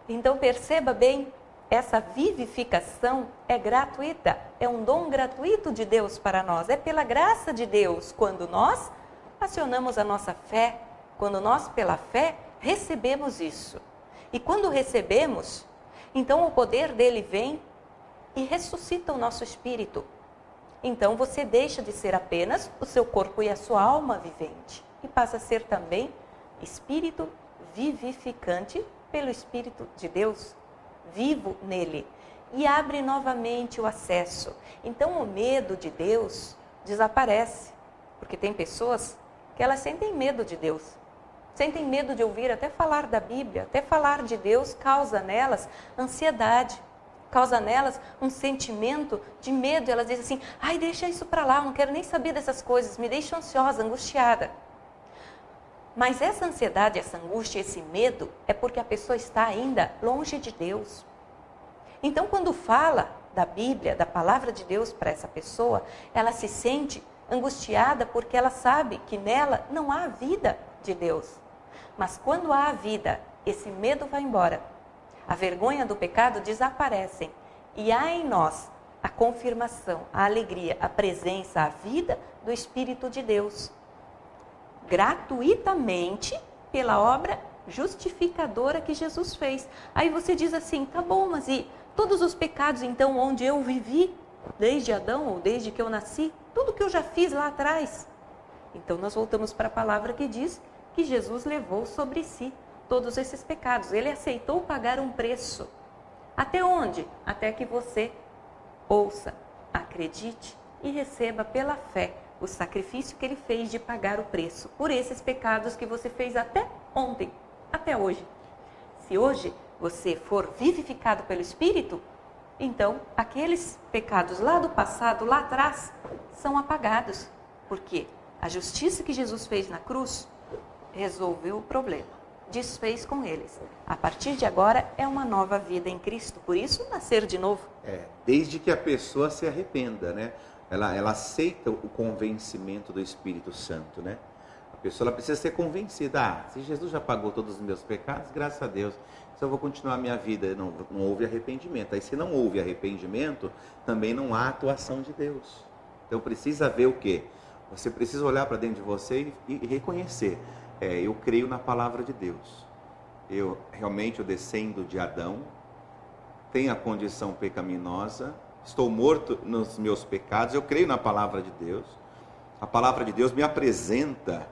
Então perceba bem, essa vivificação é gratuita, é um dom gratuito de Deus para nós, é pela graça de Deus, quando nós acionamos a nossa fé, quando nós pela fé recebemos isso. E quando recebemos, então o poder dele vem e ressuscita o nosso espírito. Então você deixa de ser apenas o seu corpo e a sua alma vivente e passa a ser também espírito vivificante pelo Espírito de Deus, vivo nele, e abre novamente o acesso. Então o medo de Deus desaparece, porque tem pessoas que elas sentem medo de Deus, sentem medo de ouvir, até falar da Bíblia, até falar de Deus causa nelas ansiedade, causa nelas um sentimento de medo. Elas dizem assim, ai, deixa isso para lá, eu não quero nem saber dessas coisas, me deixa ansiosa, angustiada. Mas essa ansiedade, essa angústia, esse medo é porque a pessoa está ainda longe de Deus. Então, quando fala da Bíblia, da palavra de Deus para essa pessoa, ela se sente angustiada porque ela sabe que nela não há vida de Deus. Mas quando há a vida, esse medo vai embora. A vergonha do pecado desaparecem e há em nós a confirmação, a alegria, a presença, a vida do Espírito de Deus. Gratuitamente pela obra justificadora que Jesus fez. Aí você diz assim, tá bom, mas e todos os pecados então onde eu vivi, desde Adão ou desde que eu nasci, tudo que eu já fiz lá atrás? Então nós voltamos para a palavra que diz que Jesus levou sobre si todos esses pecados. Ele aceitou pagar um preço. Até onde? Até que você ouça, acredite e receba pela fé o sacrifício que ele fez de pagar o preço por esses pecados que você fez até ontem, até hoje. Se hoje você for vivificado pelo Espírito, então aqueles pecados lá do passado, lá atrás, são apagados. Porque a justiça que Jesus fez na cruz resolveu o problema, desfez com eles. A partir de agora é uma nova vida em Cristo, por isso nascer de novo. Desde que a pessoa se arrependa, né? Ela aceita o convencimento do Espírito Santo, né? A pessoa ela precisa ser convencida. Se Jesus já pagou todos os meus pecados, graças a Deus, então eu vou continuar a minha vida. Não houve arrependimento. Aí se não houve arrependimento, também não há atuação de Deus. Então precisa ver o quê? Você precisa olhar para dentro de você e reconhecer. Eu creio na palavra de Deus. Eu descendo de Adão, tenho a condição pecaminosa, estou morto nos meus pecados, eu creio na palavra de Deus. A palavra de Deus me apresenta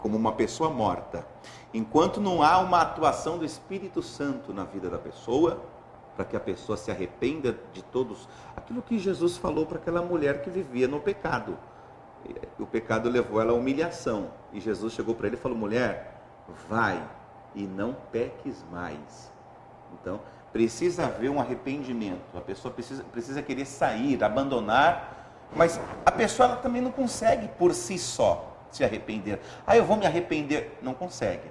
como uma pessoa morta. Enquanto não há uma atuação do Espírito Santo na vida da pessoa, para que a pessoa se arrependa de todos, aquilo que Jesus falou para aquela mulher que vivia no pecado. O pecado levou ela à humilhação. E Jesus chegou para ele e falou, mulher, vai e não peques mais. Então, precisa haver um arrependimento. A pessoa precisa querer sair, abandonar. Mas a pessoa ela também não consegue por si só se arrepender. Eu vou me arrepender. Não consegue.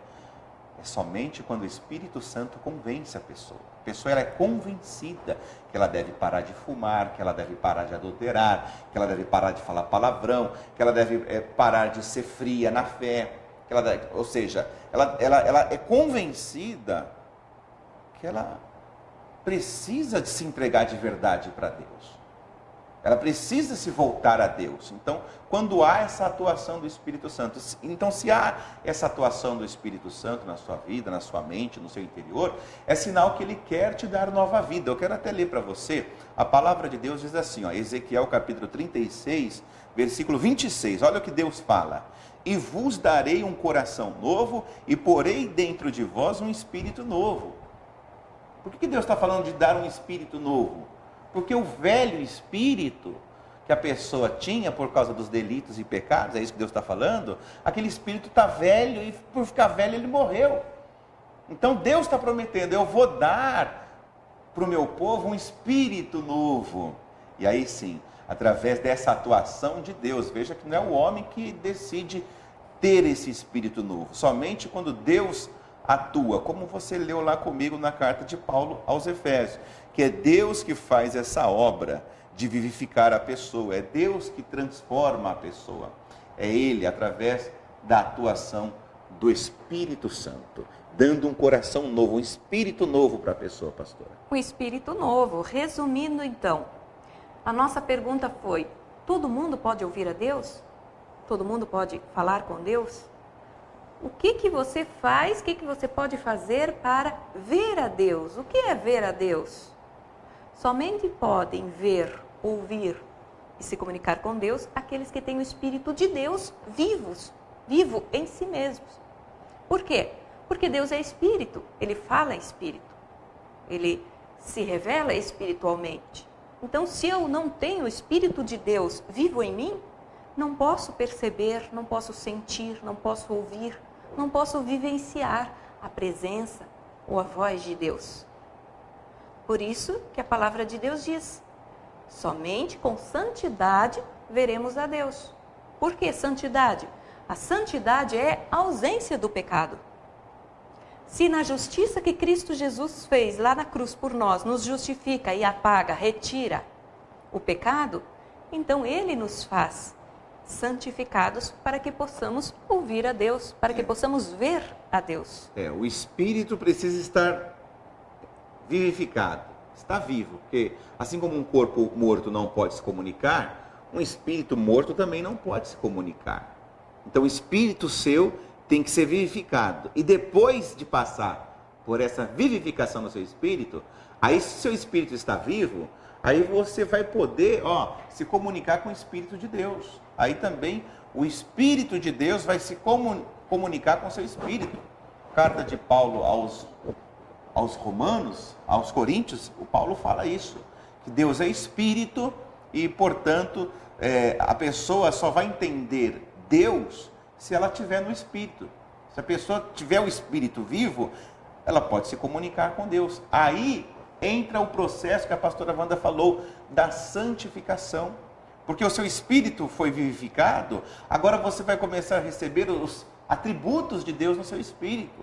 É somente quando o Espírito Santo convence a pessoa. A pessoa ela é convencida que ela deve parar de fumar, que ela deve parar de adulterar, que ela deve parar de falar palavrão, que ela deve parar de ser fria na fé. Ou seja, ela é convencida que ela precisa de se entregar de verdade para Deus. Ela precisa se voltar a Deus. Então, quando há essa atuação do Espírito Santo, então se há essa atuação do Espírito Santo na sua vida, na sua mente, no seu interior, é sinal que ele quer te dar nova vida. Eu quero até ler para você, a palavra de Deus diz assim, Ezequiel capítulo 36, versículo 26, olha o que Deus fala. E vos darei um coração novo e porei dentro de vós um espírito novo. Por que Deus está falando de dar um espírito novo? Porque o velho espírito que a pessoa tinha por causa dos delitos e pecados, é isso que Deus está falando, aquele espírito está velho e por ficar velho ele morreu. Então Deus está prometendo, eu vou dar para o meu povo um espírito novo. E aí sim, através dessa atuação de Deus, veja que não é o homem que decide ter esse espírito novo, somente quando Deus atua, como você leu lá comigo na carta de Paulo aos Efésios, que é Deus que faz essa obra de vivificar a pessoa, é Deus que transforma a pessoa, é Ele através da atuação do Espírito Santo. dando um coração novo, um espírito novo para a pessoa, pastora. Um espírito novo. Resumindo então, a nossa pergunta foi: todo mundo pode ouvir a Deus? Todo mundo pode falar com Deus? O que você faz, o que você pode fazer para ver a Deus? O que é ver a Deus? Somente podem ver, ouvir e se comunicar com Deus aqueles que têm o Espírito de Deus vivo em si mesmos. Por quê? Porque Deus é Espírito, Ele fala Espírito, Ele se revela espiritualmente. Então, se eu não tenho o Espírito de Deus vivo em mim, não posso perceber, não posso sentir, não posso ouvir, não posso vivenciar a presença ou a voz de Deus. Por isso que a palavra de Deus diz: somente com santidade veremos a Deus. Por que santidade? A santidade é a ausência do pecado. Se na justiça que Cristo Jesus fez lá na cruz por nós, nos justifica e apaga, retira o pecado, então Ele nos faz santificados para que possamos ouvir a Deus, para que possamos ver a Deus. O espírito precisa estar vivificado, está vivo, porque assim como um corpo morto não pode se comunicar, um espírito morto também não pode se comunicar. Então o espírito seu tem que ser vivificado, e depois de passar por essa vivificação no seu espírito, aí se o seu espírito está vivo, aí você vai poder se comunicar com o Espírito de Deus. Aí também o Espírito de Deus vai se comunicar com o seu espírito. Carta de Paulo aos Romanos, aos Coríntios, o Paulo fala isso, que Deus é Espírito e, portanto, a pessoa só vai entender Deus se ela estiver no Espírito. Se a pessoa tiver o Espírito vivo, ela pode se comunicar com Deus. Aí entra o processo que a pastora Wanda falou, da santificação. Porque o seu espírito foi vivificado, agora você vai começar a receber os atributos de Deus no seu espírito.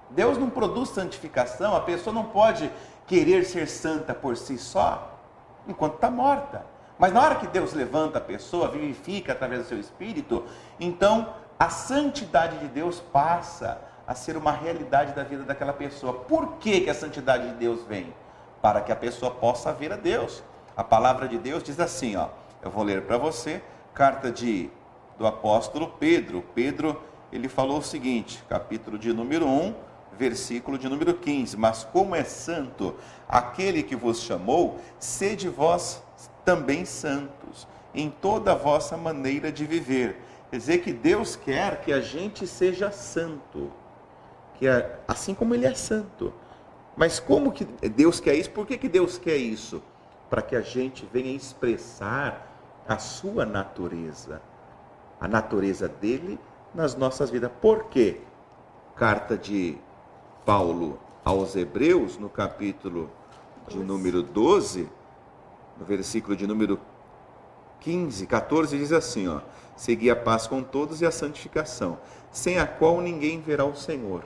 Deus não produz santificação, a pessoa não pode querer ser santa por si só, enquanto está morta. Mas na hora que Deus levanta a pessoa, vivifica através do seu espírito, então a santidade de Deus passa a ser uma realidade da vida daquela pessoa. Por que a santidade de Deus vem? Para que a pessoa possa ver a Deus. A palavra de Deus diz assim, eu vou ler para você, carta do apóstolo Pedro. Pedro, ele falou o seguinte, capítulo de número 1, versículo de número 15. Mas como é santo aquele que vos chamou, sede vós também santos, em toda a vossa maneira de viver. Quer dizer que Deus quer que a gente seja santo, assim como Ele é santo. Mas como que Deus quer isso? Por que Deus quer isso? Para que a gente venha expressar a sua natureza, a natureza dele nas nossas vidas. Por quê? Carta de Paulo aos Hebreus, no capítulo de número 12, no versículo de número 14, diz assim, segui a paz com todos e a santificação, sem a qual ninguém verá o Senhor.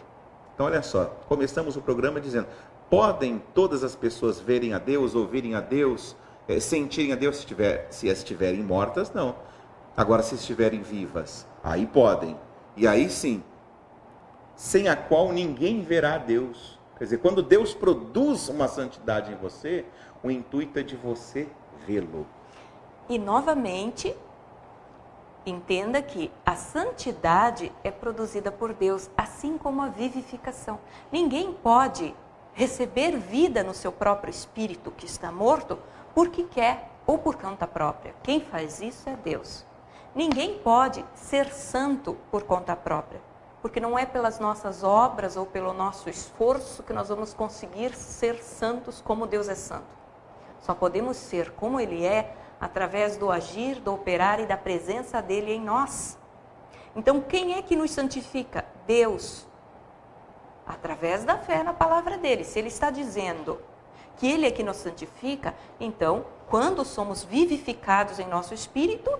Então olha só, começamos o programa dizendo, podem todas as pessoas verem a Deus, ouvirem a Deus, sentirem a Deus se estiverem mortas? Não. Agora, se estiverem vivas, aí podem. E aí sim, sem a qual ninguém verá a Deus. Quer dizer, quando Deus produz uma santidade em você, o intuito é de você vê-lo. E novamente, entenda que a santidade é produzida por Deus, assim como a vivificação. Ninguém pode receber vida no seu próprio espírito que está morto porque quer ou por conta própria. Quem faz isso é Deus. Ninguém pode ser santo por conta própria, porque não é pelas nossas obras ou pelo nosso esforço que nós vamos conseguir ser santos como Deus é santo. Só podemos ser como Ele é através do agir, do operar e da presença dEle em nós. Então, quem é que nos santifica? Deus. Através da fé na palavra dEle. Se Ele está dizendo que Ele é que nos santifica, então, quando somos vivificados em nosso espírito,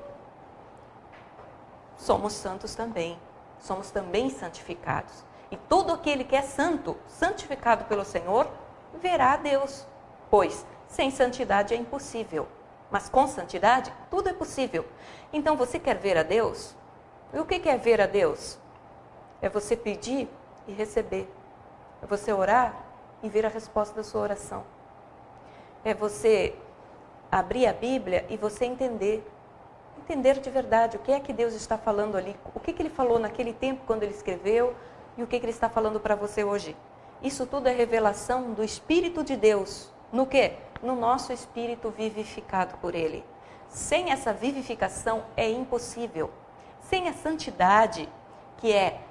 somos santos também. Somos também santificados. E todo aquele que é santo, santificado pelo Senhor, verá a Deus. Pois, sem santidade é impossível. Mas com santidade, tudo é possível. Então, você quer ver a Deus? E o que é ver a Deus? É você pedir e receber. É você orar e ver a resposta da sua oração. É você abrir a Bíblia e você entender de verdade o que é que Deus está falando ali, o que Ele falou naquele tempo quando Ele escreveu e o que Ele está falando para você hoje. Isso tudo é revelação do Espírito de Deus. No quê? No nosso espírito vivificado por Ele. Sem essa vivificação é impossível. Sem a santidade, que é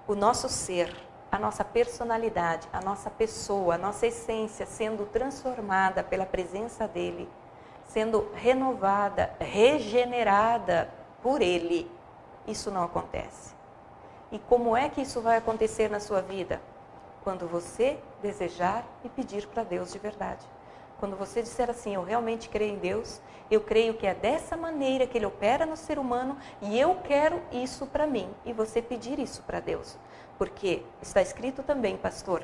o nosso ser, a nossa personalidade, a nossa pessoa, a nossa essência sendo transformada pela presença dEle, sendo renovada, regenerada por Ele, isso não acontece. E como é que isso vai acontecer na sua vida? Quando você desejar e pedir para Deus de verdade. Quando você disser assim, eu realmente creio em Deus, eu creio que é dessa maneira que Ele opera no ser humano e eu quero isso para mim. E você pedir isso para Deus. Porque está escrito também, pastor,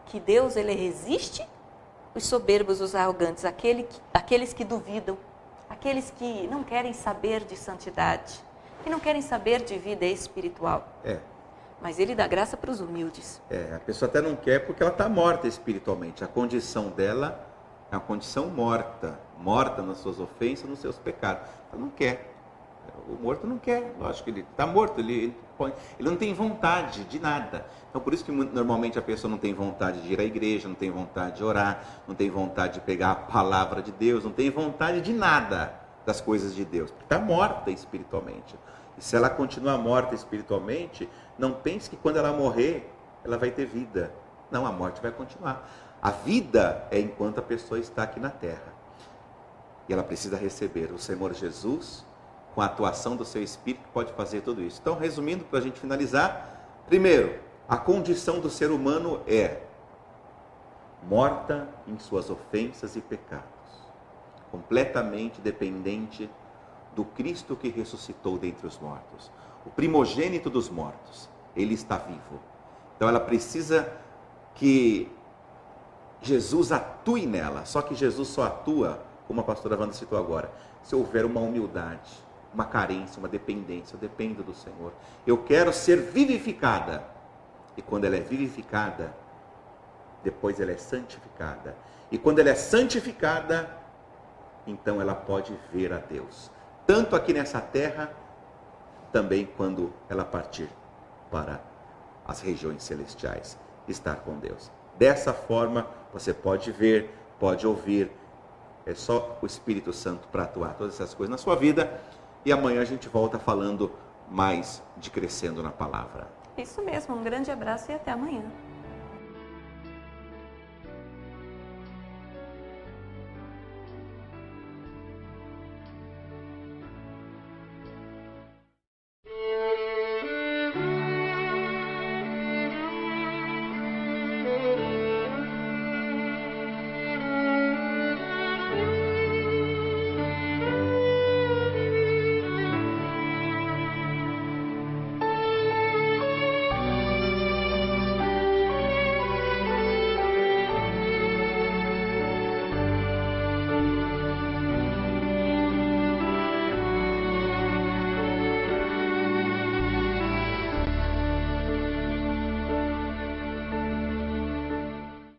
que Deus Ele resiste os soberbos, os arrogantes, aqueles que duvidam, aqueles que não querem saber de santidade, que não querem saber de vida espiritual. Mas Ele dá graça para os humildes. A pessoa até não quer porque ela está morta espiritualmente. A condição dela é uma condição morta nas suas ofensas, nos seus pecados. Ela não quer. O morto não quer, lógico que ele está morto, ele não tem vontade de nada. Então por isso que normalmente a pessoa não tem vontade de ir à igreja, não tem vontade de orar, não tem vontade de pegar a palavra de Deus, não tem vontade de nada das coisas de Deus, porque está morta espiritualmente. E se ela continuar morta espiritualmente, não pense que quando ela morrer, ela vai ter vida. Não, a morte vai continuar. A vida é enquanto a pessoa está aqui na terra. E ela precisa receber o Senhor Jesus, com a atuação do seu Espírito, que pode fazer tudo isso. Então, resumindo, para a gente finalizar, primeiro, a condição do ser humano é morta em suas ofensas e pecados, completamente dependente do Cristo que ressuscitou dentre os mortos, o primogênito dos mortos, Ele está vivo. Então, ela precisa que Jesus atue nela, só que Jesus só atua, como a pastora Wanda citou agora, se houver uma humildade, uma carência, uma dependência. Eu dependo do Senhor. Eu quero ser vivificada. E quando ela é vivificada, depois ela é santificada. E quando ela é santificada, então ela pode ver a Deus. Tanto aqui nessa terra, também quando ela partir para as regiões celestiais, estar com Deus. Dessa forma, você pode ver, pode ouvir. É só o Espírito Santo para atuar todas essas coisas na sua vida. E amanhã a gente volta falando mais de crescendo na palavra. Isso mesmo, um grande abraço e até amanhã.